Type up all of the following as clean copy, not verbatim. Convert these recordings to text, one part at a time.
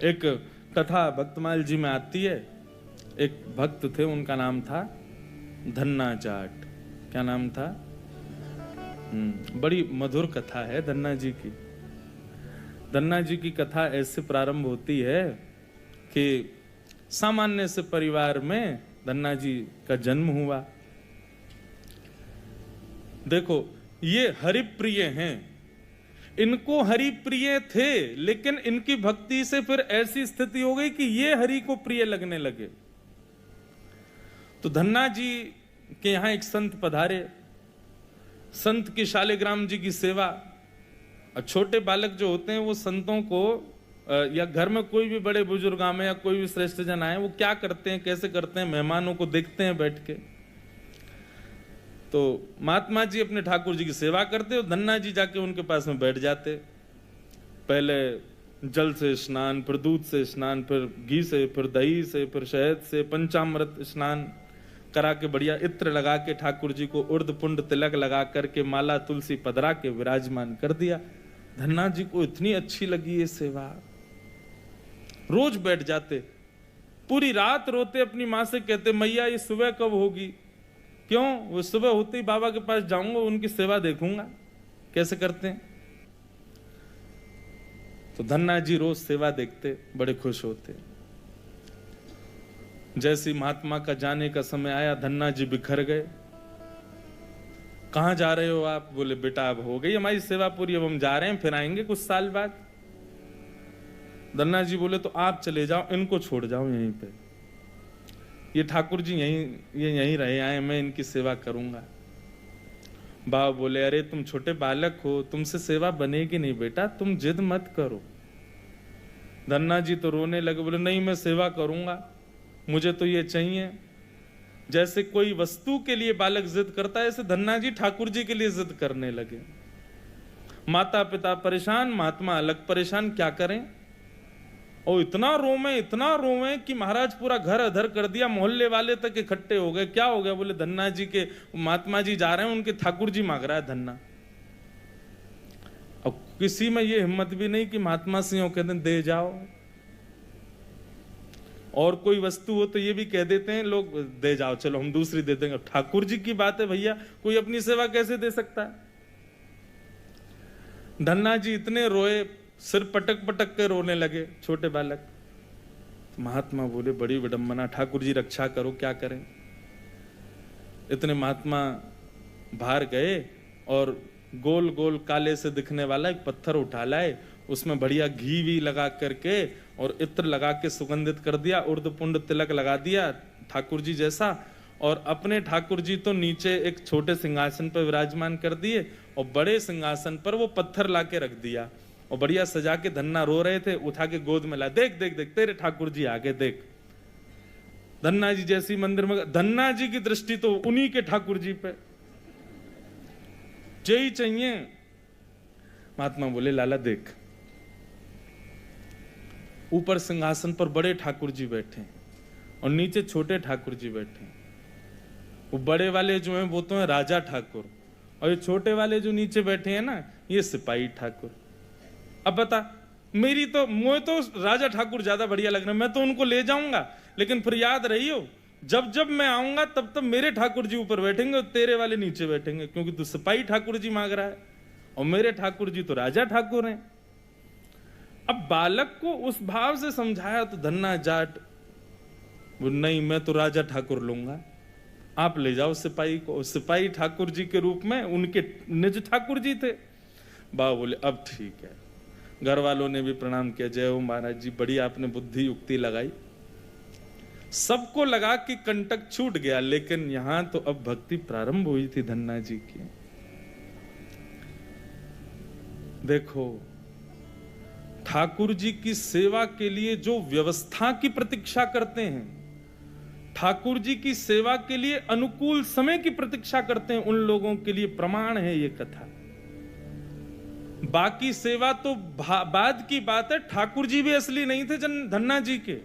एक कथा भक्तमाल जी में आती है। एक भक्त थे, उनका नाम था धन्ना जाट। क्या नाम था? बड़ी मधुर कथा है धन्ना जी की। धन्ना जी की कथा ऐसे प्रारंभ होती है कि सामान्य से परिवार में धन्ना जी का जन्म हुआ। देखो, ये हरिप्रिय हैं, इनको हरि प्रिय थे, लेकिन इनकी भक्ति से फिर ऐसी स्थिति हो गई कि ये हरि को प्रिय लगने लगे। तो धन्ना जी के यहां एक संत पधारे। संत की शालिग्राम जी की सेवा। और छोटे बालक जो होते हैं वो संतों को या घर में कोई भी बड़े बुजुर्ग आए या कोई भी श्रेष्ठ जन आए, वो क्या करते हैं, कैसे करते हैं, मेहमानों को देखते हैं बैठ के। तो महात्मा जी अपने ठाकुर जी की सेवा करते और धन्ना जी जाके उनके पास में बैठ जाते। पहले जल से स्नान, फिर दूध से स्नान, फिर घी से, फिर दही से, फिर शहद से, पंचामृत स्नान करा के बढ़िया इत्र लगा के ठाकुर जी को उर्द पुंड तिलक लगा करके माला तुलसी पधरा के विराजमान कर दिया। धन्ना जी को इतनी अच्छी लगी ये सेवा, रोज बैठ जाते, पूरी रात रोते, अपनी माँ से कहते मैया ये सुबह कब होगी। क्यों? वो सुबह होते ही बाबा के पास जाऊंगा, उनकी सेवा देखूंगा कैसे करते हैं। तो धन्ना जी रोज सेवा देखते, बड़े खुश होते। जैसे महात्मा का जाने का समय आया, धन्ना जी बिखर गए। कहां जा रहे हो आप? बोले बेटा अब हो गई हमारी सेवा पूरी, अब हम जा रहे हैं, फिर आएंगे कुछ साल बाद। धन्ना जी बोले तो आप चले जाओ, इनको छोड़ जाओ यहीं पे, ये ठाकुर जी यहीं रहे आए, मैं इनकी सेवा करूंगा। बाबा बोले अरे तुम छोटे बालक हो, तुमसे सेवा बनेगी नहीं बेटा, तुम जिद मत करो। धन्ना जी तो रोने लगे, बोले नहीं मैं सेवा करूंगा, मुझे तो ये चाहिए। जैसे कोई वस्तु के लिए बालक जिद करता है, ऐसे धन्ना जी ठाकुर जी के लिए जिद करने लगे। माता पिता परेशान, महात्मा अलग परेशान, क्या करें। और इतना रोवे कि महाराज पूरा घर अधर कर दिया, मोहल्ले वाले तक इकट्ठे हो गए। क्या हो गया? बोले धन्ना जी के महात्मा जी जा रहे हैं, उनके ठाकुर जी मांग रहा है धन्ना। अब किसी में ये हिम्मत भी नहीं कि महात्मा सिंह कहते हैं दे जाओ। और कोई वस्तु हो तो ये भी कह देते हैं लोग दे जाओ, चलो हम दूसरी दे देंगे। ठाकुर जी की बात है भैया, कोई अपनी सेवा कैसे दे सकता है। धन्ना जी इतने रोए, सिर पटक पटक के रोने लगे छोटे बालक। तो महात्मा बोले बड़ी विडंबना, ठाकुर जी रक्षा करो, क्या करें। इतने महात्मा बाहर गए और गोल गोल काले से दिखने वाला एक पत्थर उठा लाए, उसमें बढ़िया घी भी लगा करके और इत्र लगा के सुगंधित कर दिया, उर्द पुंड तिलक लगा दिया ठाकुर जी जैसा। और अपने ठाकुर जी तो नीचे एक छोटे सिंहासन पर विराजमान कर दिए और बड़े सिंहासन पर वो पत्थर लाके रख दिया और बढ़िया सजा के। धन्ना रो रहे थे, उठा के गोद में ला, देख देख देख तेरे ठाकुर जी आगे देख। धन्ना जी जैसी मंदिर में, धन्ना जी की दृष्टि तो उन्हीं के ठाकुर जी पे, यही चाहिए। महात्मा बोले लाला देख, ऊपर सिंहासन पर बड़े ठाकुर जी बैठे और नीचे छोटे ठाकुर जी बैठे। वो बड़े वाले जो हैं वो तो हैं राजा ठाकुर, और ये छोटे वाले जो नीचे बैठे हैं ना, ये सिपाही ठाकुर। अब बता, मुझे तो राजा ठाकुर ज्यादा बढ़िया लग रहे हैं, मैं तो उनको ले जाऊंगा, लेकिन फिर याद रहियो जब जब मैं आऊंगा तब तब मेरे ठाकुर जी ऊपर बैठेंगे और तेरे वाले नीचे बैठेंगे, क्योंकि तू सिपाही ठाकुर जी मांग रहा है और मेरे ठाकुर जी तो राजा ठाकुर हैं। अब बालक को उस भाव से समझाया तो धन्ना जाट नहीं, मैं तो राजा ठाकुर लूंगा, आप ले जाओ सिपाही को। सिपाही ठाकुर जी के रूप में उनके निज ठाकुर जी थे। बाबा बोले अब ठीक है। घर वालों ने भी प्रणाम किया, जय हो महाराज जी, बड़ी आपने बुद्धि युक्ति लगाई। सबको लगा कि कंटक छूट गया, लेकिन यहां तो अब भक्ति प्रारंभ हुई थी धन्ना जी की। देखो, ठाकुर जी की सेवा के लिए जो व्यवस्था की प्रतीक्षा करते हैं, ठाकुर जी की सेवा के लिए अनुकूल समय की प्रतीक्षा करते हैं, उन लोगों के लिए प्रमाण है ये कथा। बाकी सेवा तो बाद की बात है। ठाकुर जी भी असली नहीं थे, धन्ना जी के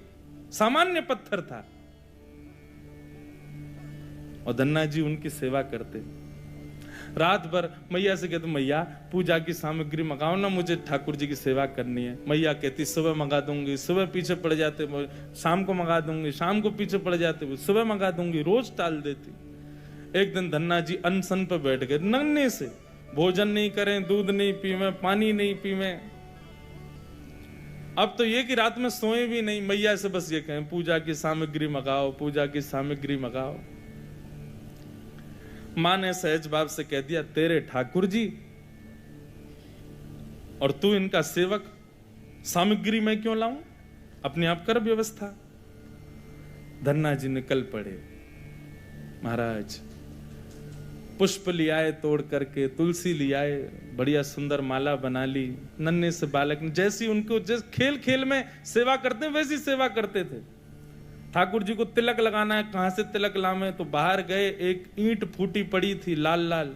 सामान्य पत्थर था और धन्ना जी उनकी सेवा करते। रात भर मैया से कहते मैया पूजा की सामग्री मंगाओ ना, मुझे ठाकुर जी की सेवा करनी है। मैया कहती सुबह मंगा दूंगी, सुबह पीछे पड़ जाते, शाम को मंगा दूंगी, शाम को पीछे पड़ जाते, सुबह मंगा दूंगी, रोज टाल देती। एक दिन धन्ना जी अनशन पे बैठ गए, नन्हे से, भोजन नहीं करें, दूध नहीं पीवे, पानी नहीं पीवे। अब तो ये कि रात में सोए भी नहीं, मैया से बस ये कहें पूजा की सामग्री मंगाओ, पूजा की सामग्री मंगाओ। मां ने सहज भाव से कह दिया तेरे ठाकुर जी और तू इनका सेवक, सामग्री मैं क्यों लाऊं, अपने आप कर व्यवस्था। धन्ना जी निकल पड़े। महाराज पुष्प लियाए तोड़ करके, तुलसी लियाए, बढ़िया सुंदर माला बना ली। नन्हे से बालक ने जैसी उनको जैसे खेल खेल में सेवा करते वैसी सेवा करते थे। ठाकुर जी को तिलक लगाना है, कहां से तिलक लावे, तो बाहर गए, एक ईंट फूटी पड़ी थी लाल लाल,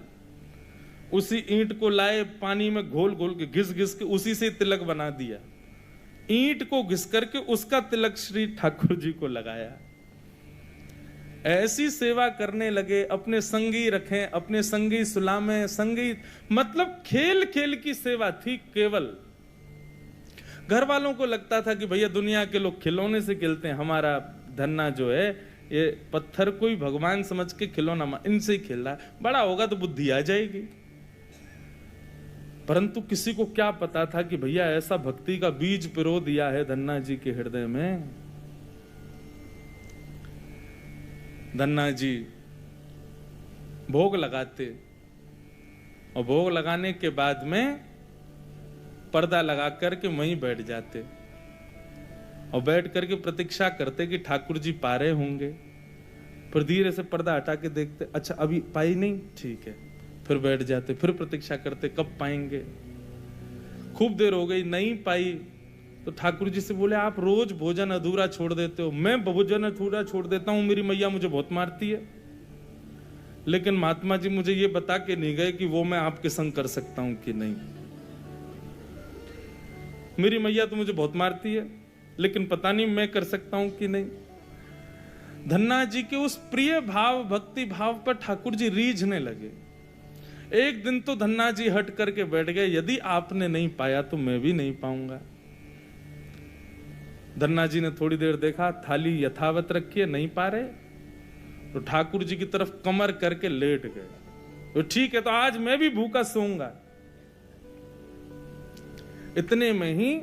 उसी ईंट को लाए, पानी में घोल घोल के घिस घिस के उसी से तिलक बना दिया। ईंट को घिस करके उसका तिलक श्री ठाकुर जी को लगाया। ऐसी सेवा करने लगे, अपने संगी रखें, अपने संगी सुलामें, संगी मतलब खेल खेल की सेवा थी केवल। घर वालों को लगता था कि भैया दुनिया के लोग खिलौने से खेलते हैं, हमारा धन्ना जो है ये पत्थर को ही भगवान समझ के खिलौना इनसे ही खेल रहा है, बड़ा होगा तो बुद्धि आ जाएगी। परंतु किसी को क्या पता था कि भैया ऐसा भक्ति का बीज पिरो दिया है धन्ना जी के हृदय में। धन्ना जी भोग लगाते और भोग लगाने के बाद में पर्दा लगा करके वहीं बैठ जाते और बैठ करके प्रतीक्षा करते कि ठाकुर जी पा रहे होंगे। फिर धीरे से पर्दा हटा के देखते, अच्छा अभी पाई नहीं, ठीक है, फिर बैठ जाते, फिर प्रतीक्षा करते कब पाएंगे। खूब देर हो गई, नहीं पाई तो ठाकुर जी से बोले आप रोज भोजन अधूरा छोड़ देते हो। मैं भोजन अधूरा छोड़ देता हूं, मेरी मैया मुझे बहुत मारती है, लेकिन महात्मा जी मुझे ये बता के नहीं गए कि वो मैं आपके संग कर सकता हूं कि नहीं। मेरी मैया तो मुझे बहुत मारती है, लेकिन पता नहीं मैं कर सकता हूं कि नहीं। धन्ना जी के उस प्रिय भाव, भक्ति भाव पर ठाकुर जी रीझने लगे। एक दिन तो धन्ना जी हट करके बैठ गए, यदि आपने नहीं पाया तो मैं भी नहीं पाऊंगा। धन्ना जी ने थोड़ी देर देखा, थाली यथावत रखी है, नहीं पा रहे, तो ठाकुर जी की तरफ कमर करके लेट गए। तो ठीक है, तो आज मैं भी भूखा सोऊंगा। इतने में ही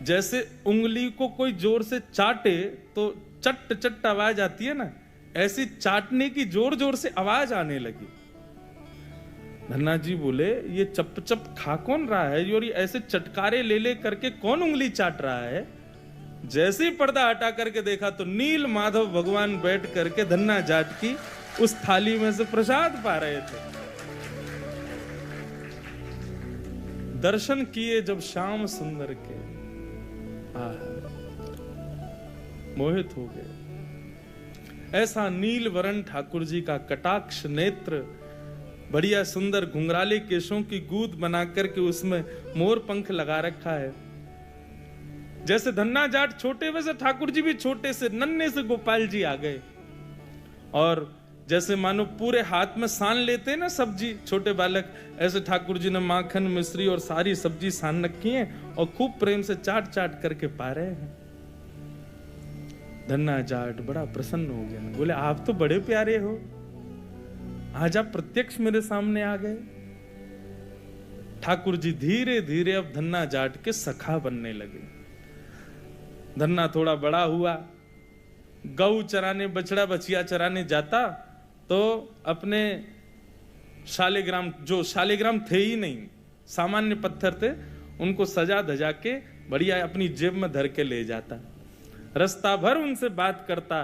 जैसे उंगली को कोई जोर से चाटे तो चट चट आवाज आती है ना, ऐसी चाटने की जोर जोर से आवाज आने लगी। धन्ना जी बोले ये चप चप खा कौन रहा है, और ये ऐसे चटकारे ले ले करके कौन उंगली चाट रहा है। जैसे ही पर्दा हटा करके देखा तो नील माधव भगवान बैठ करके धन्ना जाट की उस थाली में से प्रसाद पा रहे थे। दर्शन किए जब श्याम सुंदर के, मोहित हो गए। ऐसा नील वरण ठाकुर जी का कटाक्ष नेत्र, बढ़िया सुंदर घुंघराले केशों की गूंद बना करके उसमें मोर पंख लगा रखा है। जैसे धन्ना जाट छोटे वैसे ठाकुर जी भी छोटे से नन्हे से गोपाल जी आ गए। और जैसे मानो पूरे हाथ में सान लेते हैं ना सब्जी छोटे बालक, ऐसे ठाकुर जी ने माखन मिश्री और सारी सब्जी सान रखी है और खूब प्रेम से चाट चाट करके पा रहे हैं। धन्ना जाट बड़ा प्रसन्न हो गया, बोले आप तो बड़े प्यारे हो, आज आप प्रत्यक्ष मेरे सामने आ गए। ठाकुर जी धीरे धीरे अब धन्ना जाट के सखा बनने लगे। धन्ना थोड़ा बड़ा हुआ, गऊ चराने, बछड़ा बछिया चराने जाता तो अपने शालिग्राम, जो शालिग्राम थे ही नहीं, सामान्य पत्थर थे, उनको सजा धजा के बढ़िया अपनी जेब में धर के ले जाता। रास्ता भर उनसे बात करता,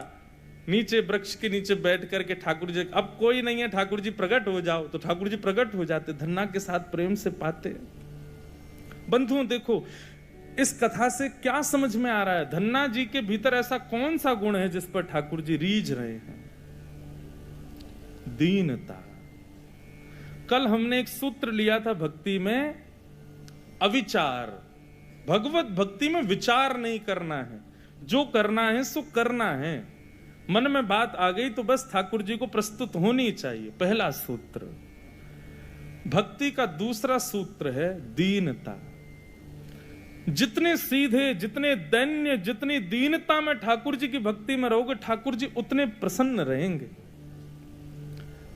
नीचे वृक्ष के नीचे बैठ करके ठाकुर जी, अब कोई नहीं है ठाकुर जी प्रकट हो जाओ, तो ठाकुर जी प्रकट हो जाते, धन्ना के साथ प्रेम से पाते। बंधुओं देखो इस कथा से क्या समझ में आ रहा है, धन्ना जी के भीतर ऐसा कौन सा गुण है जिस पर ठाकुर जी रीझ रहे हैं। दीनता। कल हमने एक सूत्र लिया था भक्ति में, अविचार। भगवत भक्ति में विचार नहीं करना है, जो करना है सो करना है। मन में बात आ गई तो बस ठाकुर जी को प्रस्तुत होनी चाहिए। पहला सूत्र। भक्ति का दूसरा सूत्र है दीनता। जितने सीधे, जितने दैन्य, जितनी दीनता में ठाकुर जी की भक्ति में रहोगे, ठाकुर जी उतने प्रसन्न रहेंगे।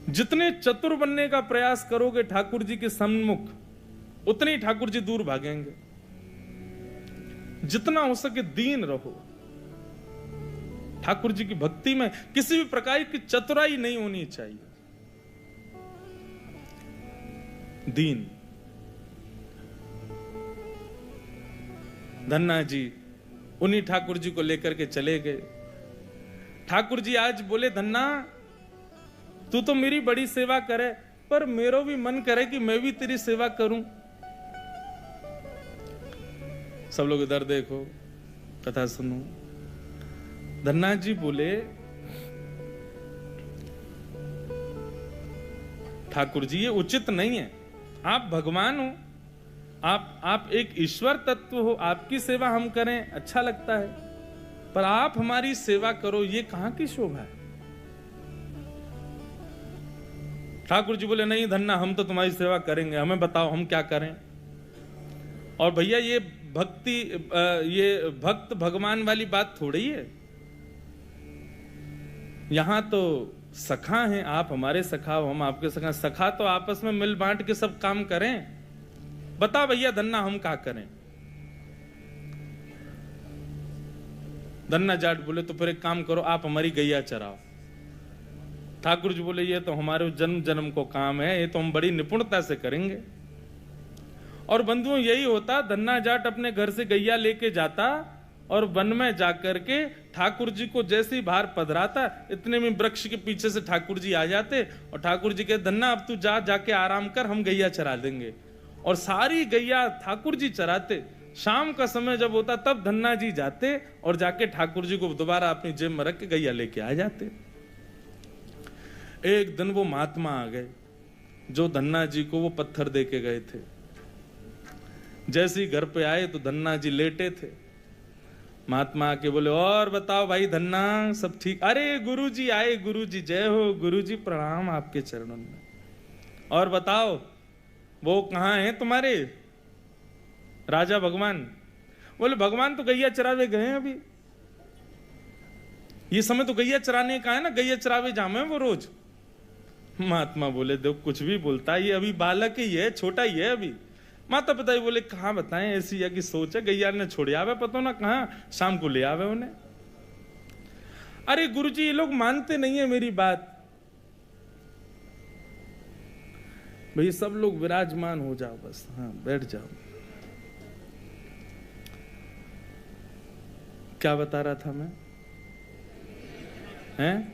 जितने चतुर बनने का प्रयास करोगे ठाकुर जी के सम्मुख, उतने ही ठाकुर जी दूर भागेंगे। जितना हो सके दीन रहो। ठाकुर जी की भक्ति में किसी भी प्रकार की चतुराई नहीं होनी चाहिए। दीन। धन्ना जी उन्हीं ठाकुर जी को लेकर के चले गए। ठाकुर जी आज बोले, धन्ना तू तो मेरी बड़ी सेवा करे, पर मेरो भी मन करे कि मैं भी तेरी सेवा करूं। सब लोग इधर देखो, कथा सुनो। धन्ना जी बोले, ठाकुर जी ये उचित नहीं है। आप भगवान हो, आप एक ईश्वर तत्व हो, आपकी सेवा हम करें अच्छा लगता है, पर आप हमारी सेवा करो, ये कहां की शोभा है। ठाकुर जी बोले, नहीं धन्ना हम तो तुम्हारी सेवा करेंगे, हमें बताओ हम क्या करें। और भैया ये भक्ति, ये भक्त भगवान वाली बात थोड़ी है। यहां तो सखा हैं, आप हमारे सखा हो, हम आपके सखा। सखा तो आपस में मिल बांट के सब काम करें। बता भैया धन्ना हम क्या करें। धन्ना जाट बोले, तो फिर एक काम करो, आप हमारी गैया चराओ। ठाकुर जी बोले, ये तो हमारे जन्म जन्म को काम है, ये तो हम बड़ी निपुणता से करेंगे। और बंधुओं यही होता, धन्ना जाट अपने घर से गैया लेके जाता और वन में जाकर के ठाकुर जी को जैसे ही बाहर पधराता, इतने में वृक्ष के पीछे से ठाकुर जी आ जाते और ठाकुर जी कहते, धन्ना अब तू जाके आराम कर, हम गैया चरा देंगे। और सारी गैया ठाकुर जी चराते। शाम का समय जब होता तब धन्ना जी जाते और जाके ठाकुर जी को दोबारा अपनी जेब में रख के गैया लेके आ जाते। एक दिन वो महात्मा आ गए जो धन्ना जी को वो पत्थर दे के गए थे। जैसे ही घर पे आए तो धन्ना जी लेटे थे। महात्मा आके बोले, और बताओ भाई धन्ना सब ठीक? अरे गुरुजी आए, गुरुजी जय हो, गुरुजी प्रणाम आपके चरणों में। और बताओ वो कहाँ हैं तुम्हारे राजा भगवान? बोले, भगवान तो गैया चरावे गए हैं अभी। ये समय तो गैया चराने का है ना, गैया चरावे जामे वो रोज। महात्मा बोले, देखो कुछ भी बोलता है, ये अभी बालक ही है, छोटा ही है अभी। माता पिता ही बोले, कहाँ बताएं, ऐसी या की सोच है, गैया ने छोड़ आवे, पता ना कहाँ शाम को ले आवे उन्हें। अरे गुरुजी ये लोग मानते नहीं है मेरी बात। भाई सब लोग विराजमान हो जाओ बस, हाँ बैठ जाओ। क्या बता रहा था मैं? हैं?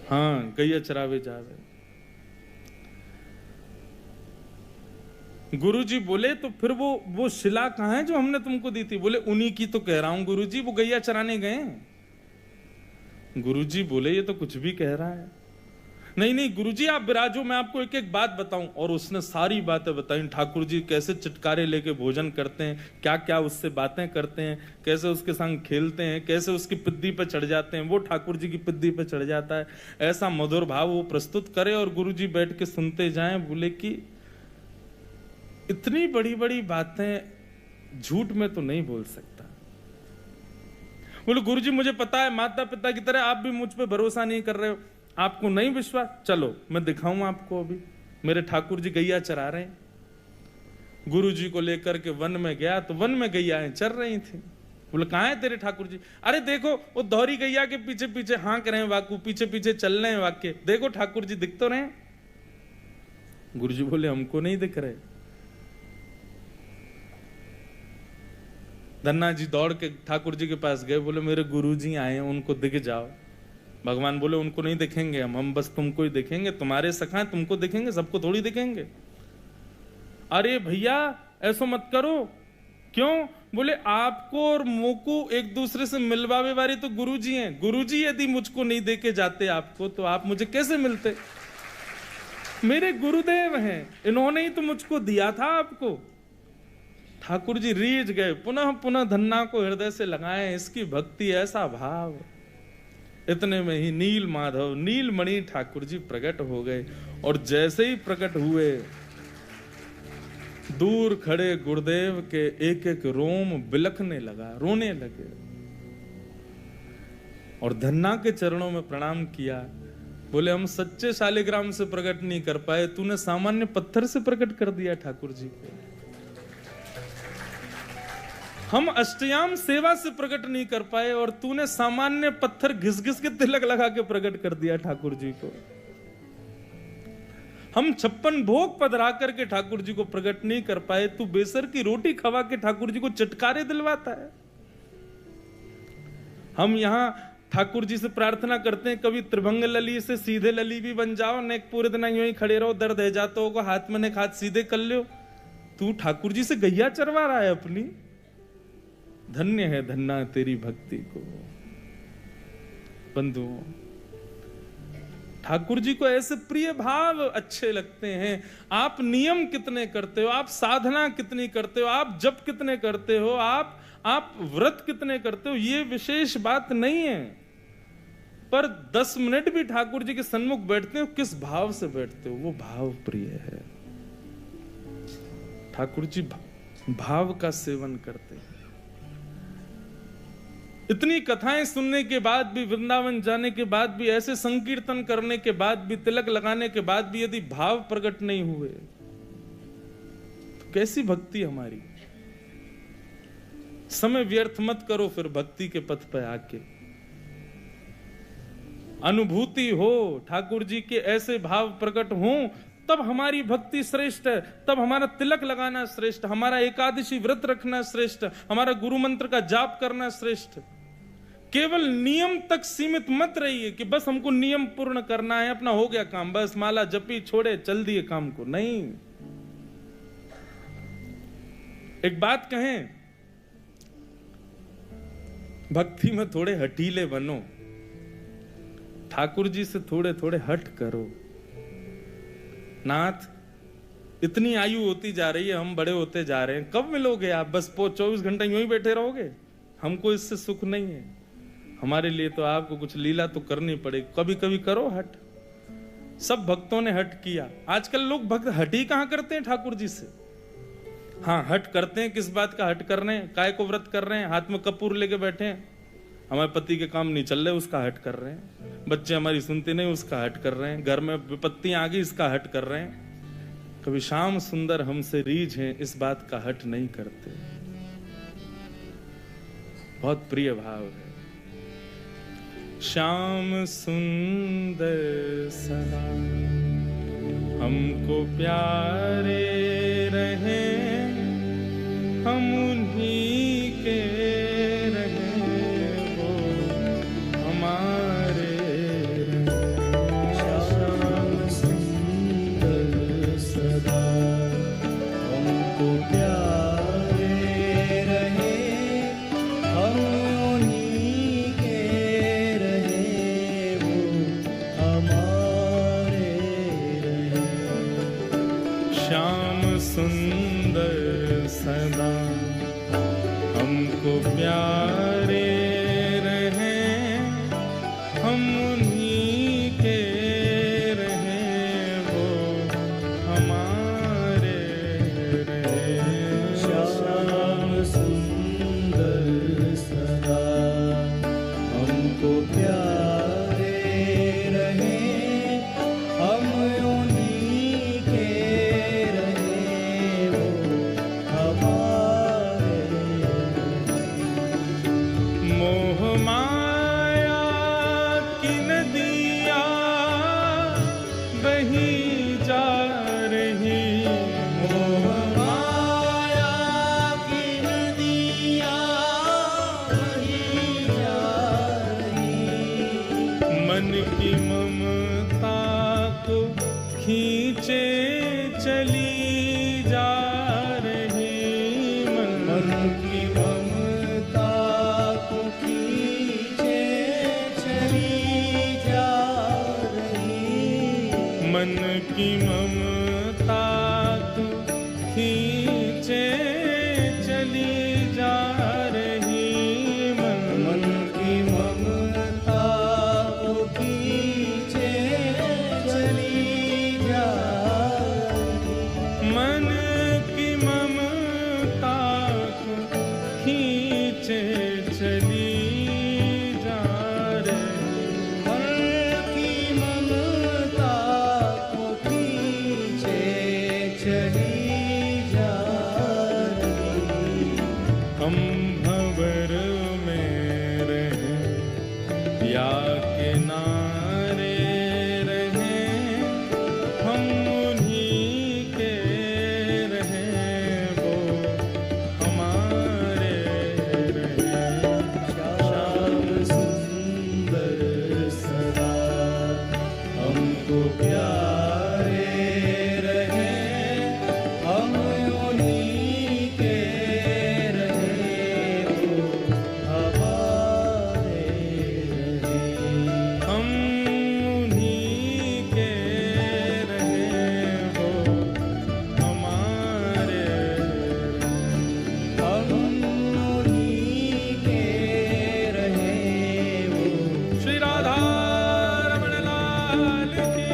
हाँ गैया चरावे जावे। गुरुजी बोले, तो फिर वो शिला कहाँ है जो हमने तुमको दी थी? बोले, उन्हीं की तो कह रहा हूं गुरुजी, वो गैया चराने गए। गुरुजी बोले, ये तो कुछ भी कह रहा है। नहीं नहीं गुरुजी आप विराजो, मैं आपको एक एक बात बताऊं। और उसने सारी बातें बताई। ठाकुर जी कैसे चिटकारे लेके भोजन करते हैं, क्या क्या उससे बातें करते हैं, कैसे उसके संग खेलते हैं, कैसे उसकी पिद्दी पे चढ़ जाते हैं, वो ठाकुर जी की पिद्दी पे चढ़ जाता है। ऐसा मधुर भाव वो प्रस्तुत करे और गुरुजी बैठ के सुनते जाएं। बोले कि इतनी बड़ी बड़ी बातें झूठ में तो नहीं बोल सकता। बोले, गुरुजी मुझे पता है, माता पिता की तरह आप भी मुझ पे भरोसा नहीं कर रहे हो, आपको नहीं विश्वास, चलो मैं दिखाऊं आपको। अभी मेरे ठाकुर जी गैया चरा रहे हैं। गुरुजी को लेकर के वन में गया तो वन में गैयाएं चर रही थी। बोले, कहाँ है तेरे ठाकुर जी? अरे देखो वो दोहरी गैया के पीछे पीछे हाँक रहे हैं, वाकू पीछे पीछे चल रहे हैं वाक्य, देखो ठाकुर जी दिख तो रहे। गुरुजी बोले, हमको नहीं दिख रहे। धन्ना जी दौड़ के ठाकुर जी के पास गए। बोले, मेरे गुरुजी आए हैं, उनको दिख जाओ। भगवान बोले, उनको नहीं दिखेंगे हम बस तुमको ही दिखेंगे, तुम्हारे सखा हैं, तुमको दिखेंगे, सबको थोड़ी दिखेंगे। अरे भैया ऐसा मत करो। क्यों? बोले, आपको और मोको एक दूसरे से मिलवावे वाले तो गुरुजी हैं। गुरुजी यदि मुझको नहीं देके जाते आपको, तो आप मुझे कैसे मिलते? मेरे गुरुदेव हैं, इन्होंने ही तो मुझको दिया था आपको। ठाकुर जी रीझ गए, पुनः पुनः धन्ना को हृदय से लगाए। इसकी भक्ति, ऐसा भाव। इतने में ही नील माधव नीलमणि ठाकुर जी प्रकट हो गए। और जैसे ही प्रकट हुए, दूर खड़े गुरुदेव के एक एक रोम बिलखने लगा, रोने लगे और धन्ना के चरणों में प्रणाम किया। बोले हम सच्चे शालिग्राम से प्रकट नहीं कर पाए, तूने सामान्य पत्थर से प्रकट कर दिया ठाकुर जी को। हम अष्टयाम सेवा से प्रकट नहीं कर पाए और तूने सामान्य पत्थर घिस घिस के तिलक लगा के प्रकट कर दिया ठाकुर जी को। हम 56 भोग पधरा करके ठाकुर जी को प्रकट नहीं कर पाए, तू बेसर की रोटी खवा के ठाकुर जी को चटकारे दिलवाता है। हम यहां ठाकुर जी से प्रार्थना करते हैं, कभी त्रिभंग लली से सीधे लली भी बन जाओ, ने पूरे दिन यूं ही खड़े रहो, दर्द है जाता होगा, हाथ में ने हाथ सीधे कर लो। तू ठाकुर जी से गैया चरवा रहा है अपनी। धन्य है धन्ना तेरी भक्ति को। बंधुओं, ठाकुर जी को ऐसे प्रिय भाव अच्छे लगते हैं। आप नियम कितने करते हो, आप साधना कितनी करते हो, आप जप कितने करते हो, आप व्रत कितने करते हो, ये विशेष बात नहीं है, पर 10 मिनट भी ठाकुर जी के सन्मुख बैठते हो, किस भाव से बैठते हो, वो भाव प्रिय है। ठाकुर जी भाव का सेवन करते हैं। इतनी कथाएं सुनने के बाद भी, वृंदावन जाने के बाद भी, ऐसे संकीर्तन करने के बाद भी, तिलक लगाने के बाद भी यदि भाव प्रकट नहीं हुए तो कैसी भक्ति हमारी। समय व्यर्थ मत करो फिर भक्ति के पथ पर आके। अनुभूति हो, ठाकुर जी के ऐसे भाव प्रकट हो, तब हमारी भक्ति श्रेष्ठ है, तब हमारा तिलक लगाना श्रेष्ठ, हमारा एकादशी व्रत रखना श्रेष्ठ, हमारा गुरु मंत्र का जाप करना श्रेष्ठ। केवल नियम तक सीमित मत रहिए कि बस हमको नियम पूर्ण करना है, अपना हो गया काम, बस माला जपी छोड़े चल दिए काम को। नहीं, एक बात कहें, भक्ति में थोड़े हठीले बनो, ठाकुर जी से थोड़े थोड़े हट करो। नाथ, इतनी आयु होती जा रही है, हम बड़े होते जा रहे हैं, कब मिलोगे आप? बस 24 घंटे यूं ही बैठे रहोगे? हमको इससे सुख नहीं है। हमारे लिए तो आपको कुछ लीला तो करनी पड़ेगी, कभी कभी करो हट। सब भक्तों ने हट किया। आजकल लोग भक्त हट ही कहां करते हैं ठाकुर जी से। हाँ, हट करते हैं, किस बात का हट कर रहे हैं? काय को व्रत कर रहे हैं, हाथ में कपूर लेके बैठे हैं, हमारे पति के काम नहीं चल रहे, उसका हट कर रहे हैं, बच्चे हमारी सुनते नहीं, उसका हट कर रहे हैं, घर में विपत्तियां आ गई, इसका हट कर रहे हैं। कभी श्याम सुंदर हमसे रीझ हैं, इस बात का हट नहीं करते। बहुत प्रिय भाव है। श्याम सुंदर सदा हमको प्यारे रहे, हम उन्हीं के रहे, वो हमारे रहे। श्याम सुंदर सदा हमको प्यारे रहे, हम उन्हीं के रहे, वो हमारे रहे। श्याम सुंदर सदा हमको प्यारे रहे, हम उन्हीं के रहे, वो हमारे रहे। श्याम सुंदर सदा हमको प्यारे रहे, हम उन्हीं के रहे, वो हमारे। मोह माया की नदियाँ बही जा रही, मोह माया की नदियाँ बही जा रही, मन की ममता को खींचे चली जा रही, मन की ममता को खींचे चली जा रही, मन की ममता को खींचे चली जा रही, मन की ममता चली जा रही, हर की ममता को पीछे चली जा रही। हम भंवर में रहें या किनारे रहें, हम उन्हीं के रहें, वो हमारे रहें। श्याम सुंदर सदा हमको प्यारे रहे, हम उन्हीं के रहे, वो हमारे रहे। हम उन्हीं के रहें, वो हमारे रहें। हम उन्हीं के रहे, वो श्री राधा रमण लाल की।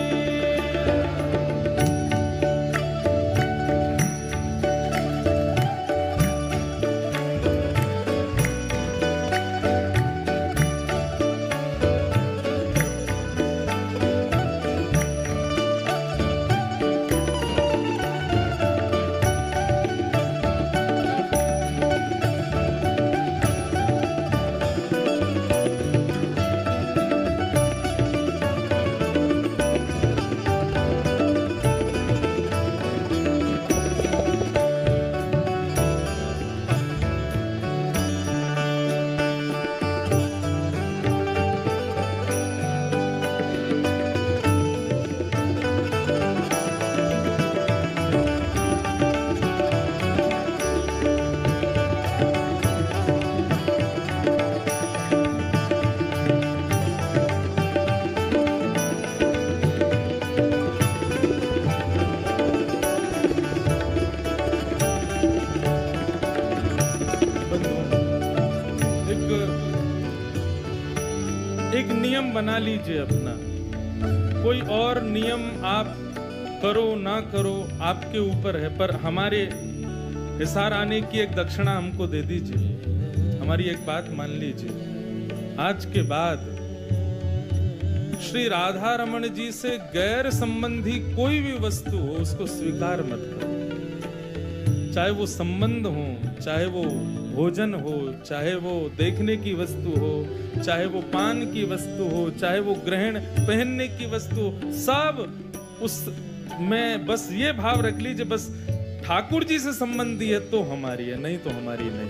एक नियम बना लीजिए अपना। कोई और नियम आप करो ना करो आपके ऊपर है, पर हमारे हिसार आने की एक दक्षिणा हमको दे दीजिए। हमारी एक बात मान लीजिए, आज के बाद श्री राधा रमण जी से गैर संबंधी कोई भी वस्तु हो उसको स्वीकार मत करो। चाहे वो संबंध हो, चाहे वो भोजन हो, चाहे वो देखने की वस्तु हो, चाहे वो पान की वस्तु हो, चाहे वो ग्रहण पहनने की वस्तु हो, सब उस में बस ये भाव रख लीजिए, बस ठाकुर जी से संबंधी है तो हमारी है, नहीं तो हमारी नहीं।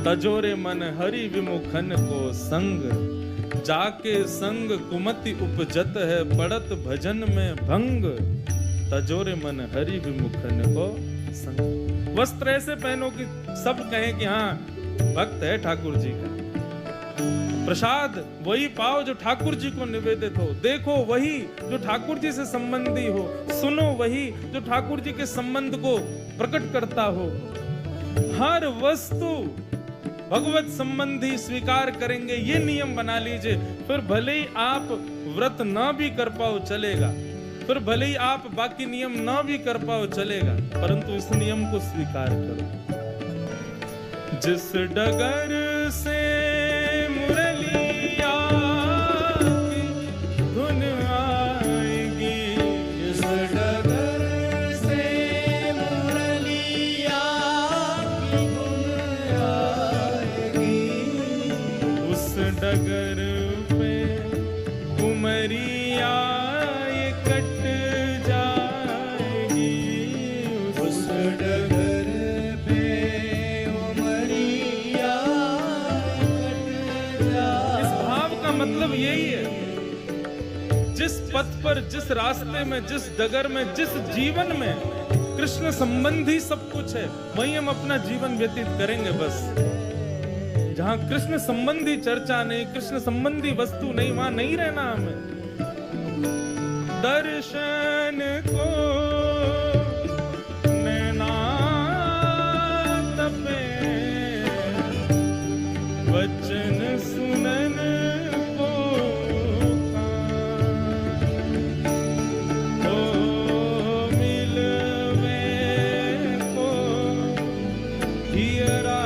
तजोरे मन हरि विमुखन को संग, जाके संग कुमति उपजत है, पड़त भजन में भंग। तजोरे मन हरि विमुखन को संग। वस्त्र ऐसे पहनो कि सब कहें कि हाँ भक्त है ठाकुर जी का। प्रसाद वही पाओ जो ठाकुर जी को निवेदित हो, देखो वही जो ठाकुर जी से संबंधी हो, सुनो वही जो ठाकुर जी के संबंध को प्रकट करता हो। हर वस्तु भगवत संबंधी स्वीकार करेंगे, ये नियम बना लीजिए। फिर भले ही आप व्रत ना भी कर पाओ चलेगा, फिर भले ही आप बाकी नियम ना भी कर पाओ चलेगा, परंतु इस नियम को स्वीकार करो। जिस डगर से मुरलिया की धुन आएगी, जिस डगर से मुरलिया की धुन आएगी, उस डगर पे उमरिया ये कट जाएगी। उस डगर पे उमरिया कट जाएगी। इस भाव का मतलब यही है, जिस पथ पर, जिस रास्ते में, जिस डगर में, जिस जीवन में कृष्ण संबंधी सब कुछ है, वहीं हम अपना जीवन व्यतीत करेंगे। बस जहां कृष्ण संबंधी चर्चा नहीं, कृष्ण संबंधी वस्तु नहीं, वहां नहीं रहना हमें। दर्शन को नैना तपे, वचन सुनन को कान, ओ मिलवे को हियरा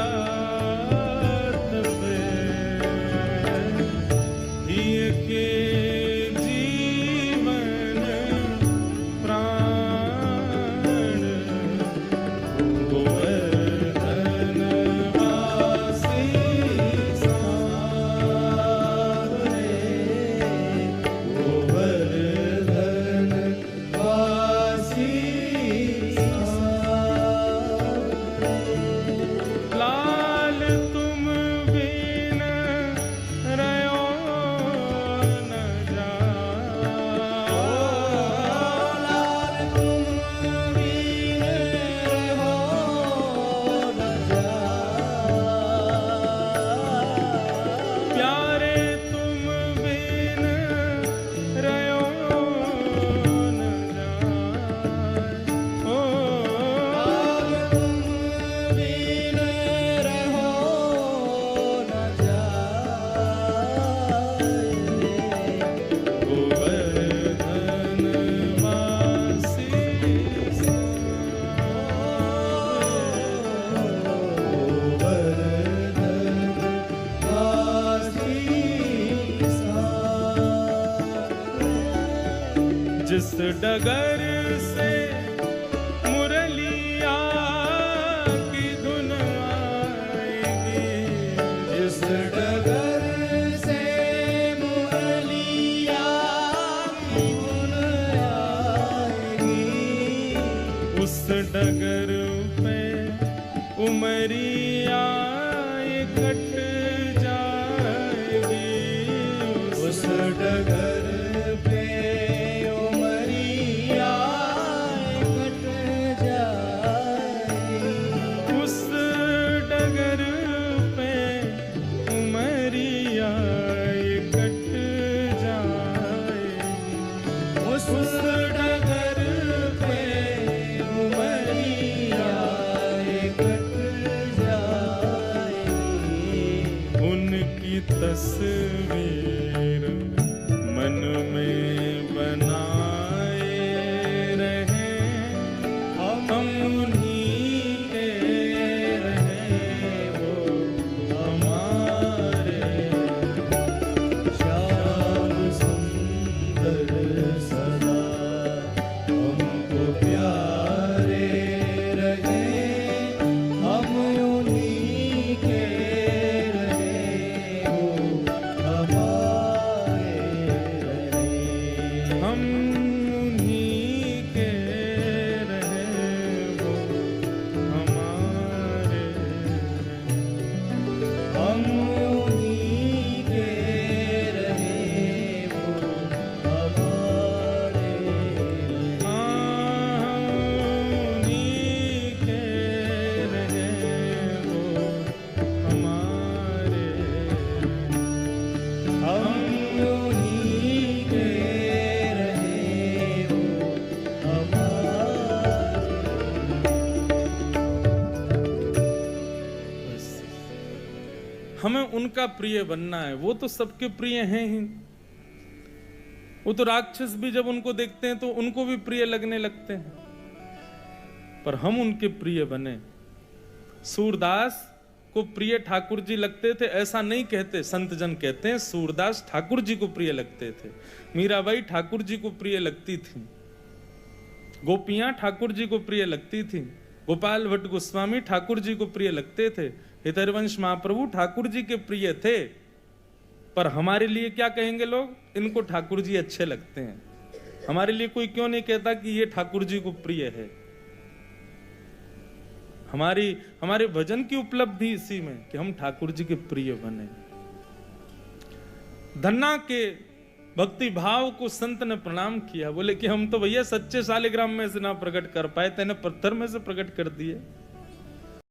जिस डगर से मुरलिया की धुन आएगी, जिस डगर से मुरलिया की धुन आएगी, उस डगर पे उमरिया कट जाएगी, उस डगर पे उमरिया कट जाएगी, उस डगर पे उमरिया कट जाएगी, उस डगर पे उमरिया कट जाएगी। उनकी तस्वीर मन में बनाए रहे, हम उन्हीं के रहे, वो हमारे। श्याम सुंदर सदा हमको प्यारे रहे, हम उन्हीं के रहे, वो हमारे रहे। हम उन्हीं के रहे, वो हमारे। हम उन्हीं के रहे, वो हमारे रहे। उन्हीं के रहे, वो हमारे। हम उन्हीं के रहे, वो हमारे। बस हमें उनका प्रिय बनना है। वो तो सबके प्रिय हैं ही। वो तो राक्षस भी जब उनको देखते हैं तो उनको भी प्रिय लगने लगते हैं, पर हम उनके प्रिय बने। सूरदास को प्रिय ठाकुर जी लगते थे ऐसा नहीं कहते, संत जन कहते हैं सूरदास ठाकुर जी को प्रिय लगते थे। मीराबाई ठाकुर जी को प्रिय लगती थी, गोपियां ठाकुर जी को प्रिय लगती थी, गोपाल भट्ट गोस्वामी ठाकुर जी को प्रिय लगते थे, हितरवंश महाप्रभु ठाकुर जी के प्रिय थे। पर हमारे लिए क्या कहेंगे लोग? इनको ठाकुर जी अच्छे लगते हैं। हमारे लिए कोई क्यों नहीं कहता कि ये ठाकुर जी को प्रिय है? हमारे भजन की उपलब्धि इसी में कि हम ठाकुर जी के प्रिय बने। धन्ना के भक्ति भाव को संत ने प्रणाम किया, बोले कि हम तो भैया सच्चे शालिग्राम में से ना प्रकट कर पाए, तेने पत्थर में से प्रकट कर दिए।